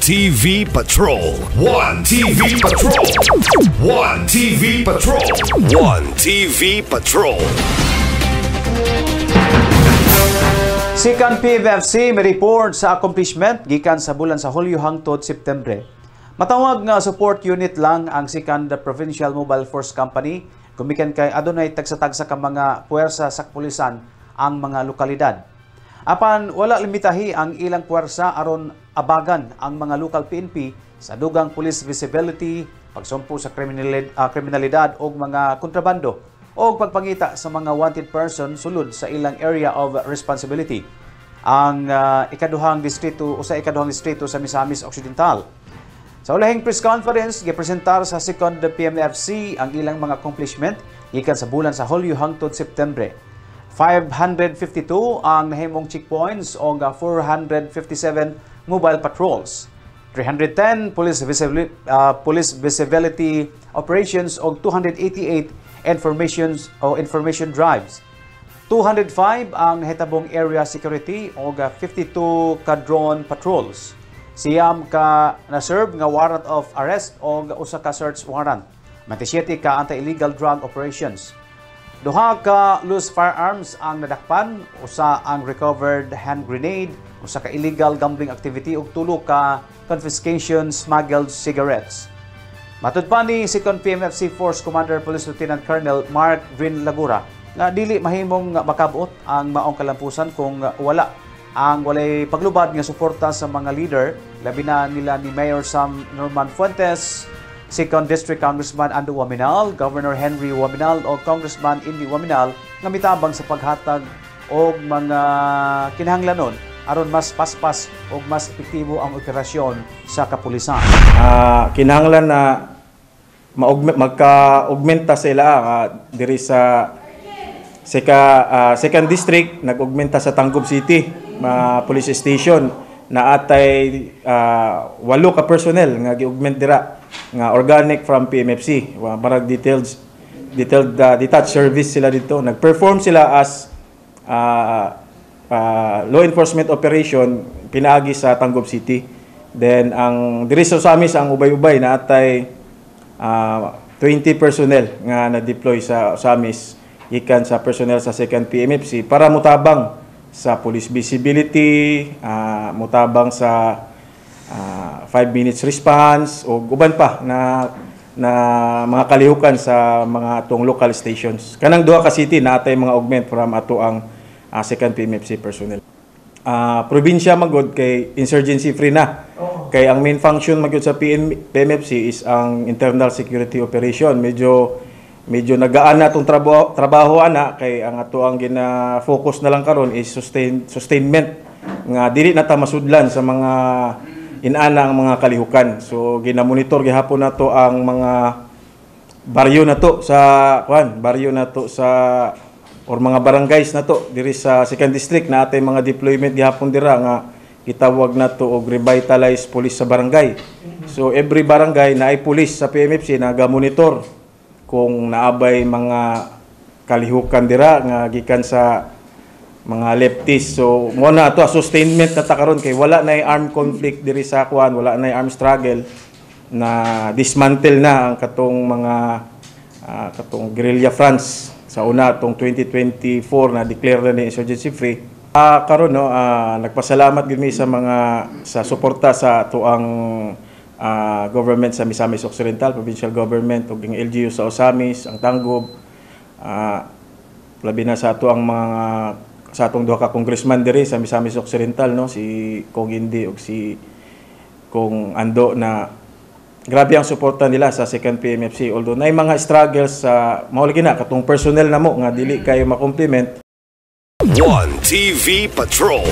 TV Patrol. One TV Patrol. One TV Patrol. One TV Patrol. Sikan PMFC may report sa accomplishment gikan sa bulan sa Hulyo hangtod September. Matawag nga support unit lang ang Sikan the Provincial Mobile Force Company gumikan kay adunay tagsa-tagsa ka mga puwersa sa kapulisan ang mga lokalidad. Apan wala limitahi ang ilang puwersa aron abagan ang mga local PNP sa dugang police visibility, pagsumpo sa kriminalidad o mga kontrabando o pagpangita sa mga wanted person sulod sa ilang area of responsibility. Ang ikaduhang distrito o sa ikaduhang distrito sa Misamis Occidental. Sa ulahing press conference, gipresentar sa second PMFC ang ilang mga accomplishment gikan sa bulan sa Hulyo hangtod September. 552 ang nahimong checkpoints o 457 mobile patrols. 310 police visibility operations o 288 information drives. 205 ang nahitabong area security o 52 ka drone patrols. Siyam ka na-serve nga warrant of arrest o usa ka search warrant. 27 ka anti-illegal drug operations. Duha ka loose firearms ang nadakpan, usa ang recovered hand grenade, usa ka illegal gambling activity ug tulo ka confiscation smuggled cigarettes. Matud pa ni Second PMFC Force Commander Police Lieutenant Colonel Mark Green Lagura nga dili mahimong makabot ang maong kalampusan kung walay paglubad nga suporta sa mga leader, labi na nila ni Mayor Sam Norman Fuentes, Second District Congressman Ando Waminal, Governor Henry Waminal o Congressman Indy Waminal nga mitabang sa paghatag o mga kinahanglanon aron mas paspas o mas epektibo ang operasyon sa kapulisan. Kinahanglan na magka-augmenta sila diri sa Second District, nag-augmenta sa Tangub City Police Station na atay 8 ka personnel nga gi-augment dira nga organic from PMFC. Barag detailed detached service sila dito. Nag-perform sila as law enforcement operation pinaagi sa Tangub City. Then ang diri sa Samis ang ubay-ubay na atay 20 personnel nga na-deploy sa Samis ikan sa personnel sa Second PMFC para mutabang sa police visibility, mutabang sa 5 minutes response o uban pa na mga kalihukan sa mga atong local stations. Kanang duha ka city na atay mga augment from ato ang Second PMFC personnel. Probinsya magod kay insurgency free na. Kay ang main function magod sa PMFC is ang internal security operation. Medyo nagaan na itong trabaho ana kay ang ato ang gina-focus na lang karon is sustainment nga dili na ta masudlan sa mga inana ang mga kalihukan. So gina-monitor gihapon nato ang mga baryo nato sa or mga barangays nato diri sa Second District na atay mga deployment gihapon dira nga gitawag nato og revitalized police sa barangay. So every barangay na ay police sa PMFC na ga-monitor kung naabay mga kalihukan dira nga gikan sa mga leftists. So mo na to sustainment na ta karon kay wala na armed conflict diri sa kuan, wala na armed struggle, na dismantle na ang katong mga katong guerrilla fronts sa una tong 2024 na declare na ni insurgency free. Karon nagpasalamat gid mi sa suporta sa tuang government sa Misamis Occidental, provincial government ug ang LGU sa Osamis, ang Tangub, labi na sa ato ang sa atong duha ka congressman diri sa Misamis Occidental, no, si Kong Indy ug si Kong Ando, na grabe ang suporta nila sa Second PMFC. Although nay mga struggles sa mahuli na katong personnel na mo nga dili kayo ma-compliment. One TV Patrol.